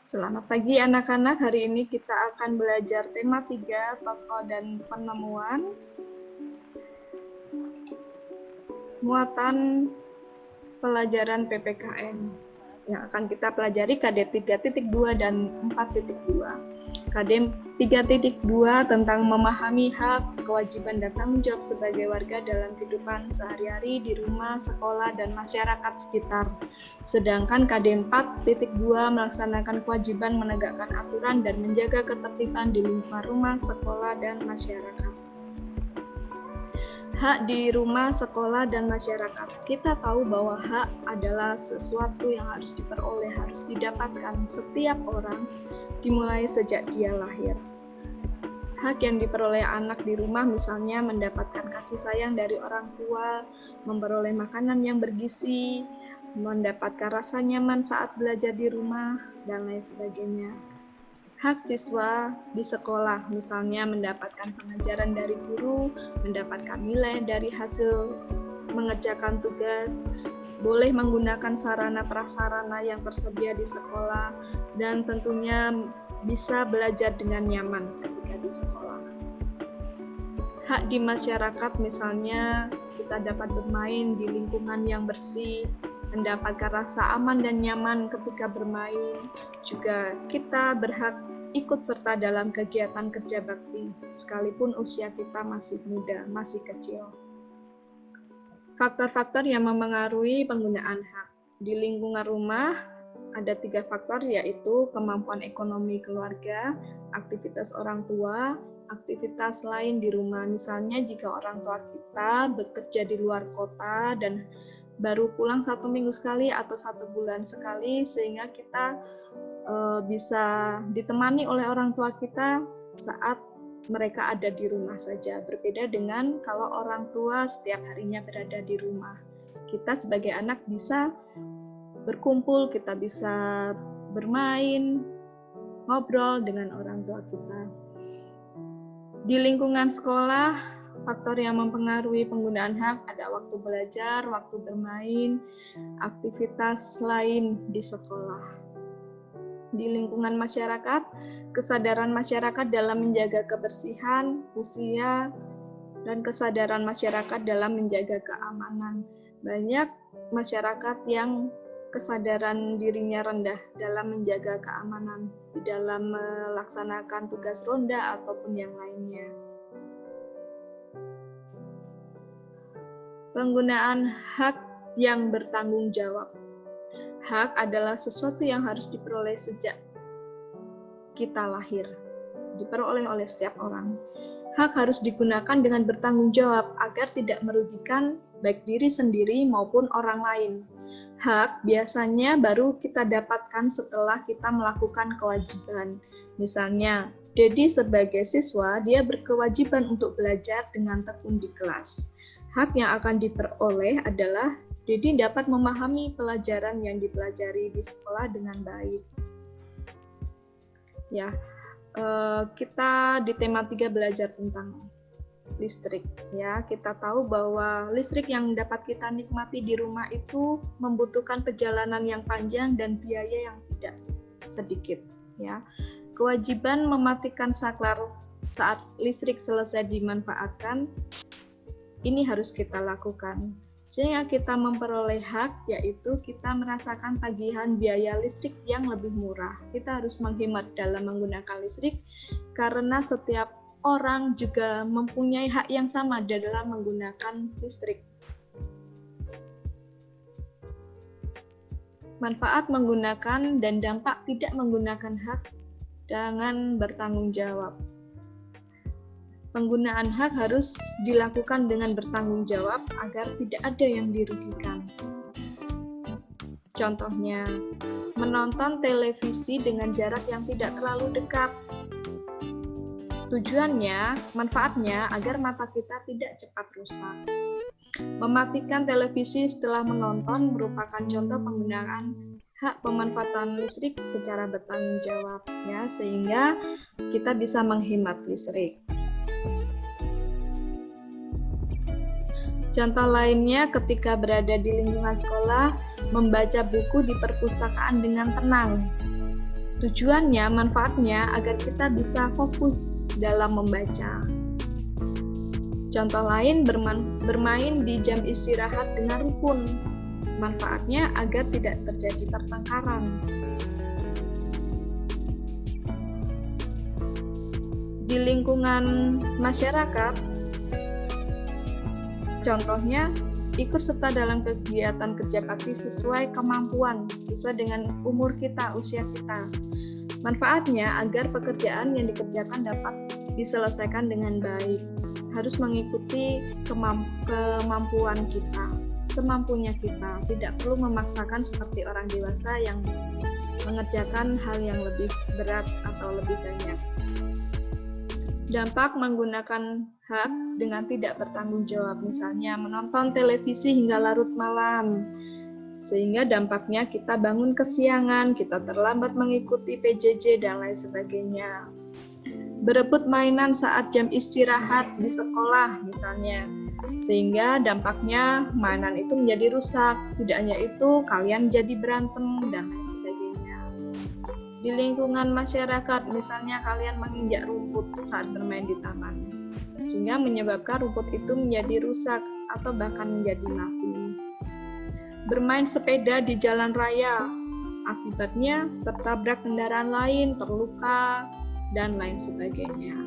Selamat pagi anak-anak, hari ini kita akan belajar tema 3, tokoh dan penemuan. Muatan pelajaran PPKN yang akan kita pelajari KD 3.2 dan 4.2. KD 3.2 tentang memahami hak, kewajiban dan tanggung jawab sebagai warga dalam kehidupan sehari-hari di rumah, sekolah, dan masyarakat sekitar. Sedangkan KD 4.2 melaksanakan kewajiban menegakkan aturan dan menjaga ketertiban di lingkungan rumah, sekolah, dan masyarakat. Hak di rumah, sekolah, dan masyarakat. Kita tahu bahwa hak adalah sesuatu yang harus diperoleh, harus didapatkan setiap orang, dimulai sejak dia lahir. Hak yang diperoleh anak di rumah misalnya mendapatkan kasih sayang dari orang tua, memperoleh makanan yang bergizi, mendapatkan rasa nyaman saat belajar di rumah, dan lain sebagainya. Hak siswa di sekolah, misalnya mendapatkan pengajaran dari guru, mendapatkan nilai dari hasil mengerjakan tugas, boleh menggunakan sarana prasarana yang tersedia di sekolah, dan tentunya bisa belajar dengan nyaman ketika di sekolah. Hak di masyarakat, misalnya kita dapat bermain di lingkungan yang bersih, mendapatkan rasa aman dan nyaman ketika bermain. Juga kita berhak ikut serta dalam kegiatan kerja bakti, sekalipun usia kita masih muda, masih kecil. Faktor-faktor yang mempengaruhi penggunaan hak. Di lingkungan rumah, ada 3 faktor, yaitu kemampuan ekonomi keluarga, aktivitas orang tua, aktivitas lain di rumah. Misalnya jika orang tua kita bekerja di luar kota dan baru pulang 1 minggu sekali atau 1 bulan sekali, sehingga kita bisa ditemani oleh orang tua kita saat mereka ada di rumah saja. Berbeda dengan kalau orang tua setiap harinya berada di rumah. Kita sebagai anak bisa berkumpul, kita bisa bermain, ngobrol dengan orang tua kita. Di lingkungan sekolah, faktor yang mempengaruhi penggunaan hak ada waktu belajar, waktu bermain, aktivitas lain di sekolah. Di lingkungan masyarakat, kesadaran masyarakat dalam menjaga kebersihan, usia, dan kesadaran masyarakat dalam menjaga keamanan. Banyak masyarakat yang kesadaran dirinya rendah dalam menjaga keamanan di dalam melaksanakan tugas ronda ataupun yang lainnya. Penggunaan hak yang bertanggung jawab. Hak adalah sesuatu yang harus diperoleh sejak kita lahir, diperoleh oleh setiap orang. Hak harus digunakan dengan bertanggung jawab agar tidak merugikan baik diri sendiri maupun orang lain. Hak biasanya baru kita dapatkan setelah kita melakukan kewajiban. Misalnya, Dedi sebagai siswa, dia berkewajiban untuk belajar dengan tekun di kelas. Hak yang akan diperoleh adalah Dedi dapat memahami pelajaran yang dipelajari di sekolah dengan baik. Ya, kita di tema 3 belajar tentang listrik. Ya, kita tahu bahwa listrik yang dapat kita nikmati di rumah itu membutuhkan perjalanan yang panjang dan biaya yang tidak sedikit. Ya, kewajiban mematikan saklar saat listrik selesai dimanfaatkan ini harus kita lakukan. Sehingga kita memperoleh hak, yaitu kita merasakan tagihan biaya listrik yang lebih murah. Kita harus menghemat dalam menggunakan listrik, karena setiap orang juga mempunyai hak yang sama dalam menggunakan listrik. Manfaat menggunakan dan dampak tidak menggunakan hak dengan bertanggung jawab. Penggunaan hak harus dilakukan dengan bertanggung jawab agar tidak ada yang dirugikan. Contohnya, menonton televisi dengan jarak yang tidak terlalu dekat. Tujuannya, manfaatnya agar mata kita tidak cepat rusak. Mematikan televisi setelah menonton merupakan contoh penggunaan hak pemanfaatan listrik secara bertanggung jawab, ya, sehingga kita bisa menghemat listrik. Contoh lainnya ketika berada di lingkungan sekolah, membaca buku di perpustakaan dengan tenang. Tujuannya, manfaatnya agar kita bisa fokus dalam membaca. Contoh lain, bermain di jam istirahat dengan rukun. Manfaatnya agar tidak terjadi pertengkaran. Di lingkungan masyarakat, contohnya ikut serta dalam kegiatan kerja bakti sesuai kemampuan, sesuai dengan umur kita, usia kita. Manfaatnya agar pekerjaan yang dikerjakan dapat diselesaikan dengan baik. Harus mengikuti kemampuan kita, semampunya kita. Tidak perlu memaksakan seperti orang dewasa yang mengerjakan hal yang lebih berat atau lebih banyak. Dampak menggunakan hak dengan tidak bertanggung jawab, misalnya menonton televisi hingga larut malam, sehingga dampaknya kita bangun kesiangan, kita terlambat mengikuti PJJ, dan lain sebagainya. Berebut mainan saat jam istirahat di sekolah, misalnya, sehingga dampaknya mainan itu menjadi rusak. Tidak hanya itu, kalian jadi berantem, dan lain sebagainya. Di lingkungan masyarakat, misalnya kalian menginjak rumput saat bermain di taman, sehingga menyebabkan rumput itu menjadi rusak atau bahkan menjadi mati. Bermain sepeda di jalan raya, akibatnya tertabrak kendaraan lain, terluka, dan lain sebagainya.